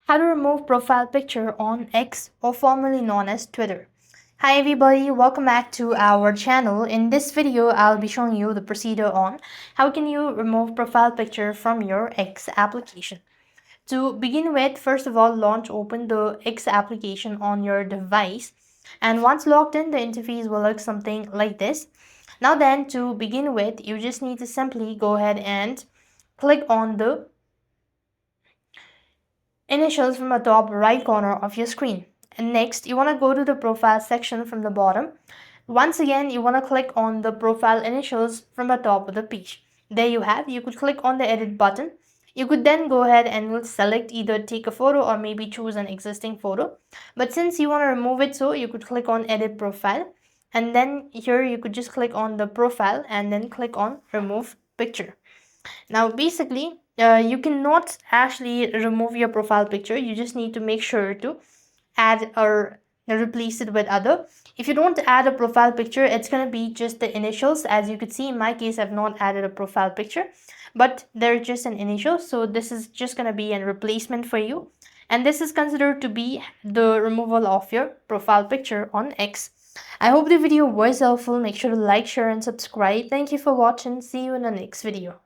How to remove profile picture on X, or formerly known as Twitter. Hi everybody, welcome back to our channel. In this video, I'll be showing you the procedure on how can you remove profile picture from your X application. To begin with, first of all, open the X application on your device, and once logged in, the interface will look something like this. Now then, to begin with, you just need to simply go ahead and click on the initials from the top right corner of your screen. And next, you want to go to the profile section from the bottom. Once again, you want to click on the profile initials from the top of the page. There you have. You could click on the edit button. You could then go ahead and will select either take a photo or maybe choose an existing photo. But since you want to remove it, so you could click on edit profile. And then here you could just click on the profile and then click on remove picture. Now basically, you cannot actually remove your profile picture. You just need to make sure to add or replace it with other. If you don't add a profile picture, it's going to be just the initials. As you could see, in my case, I've not added a profile picture, but they're just an initial. So this is just going to be a replacement for you. And this is considered to be the removal of your profile picture on X. I hope the video was helpful. Make sure to like, share, and subscribe. Thank you for watching. See you in the next video.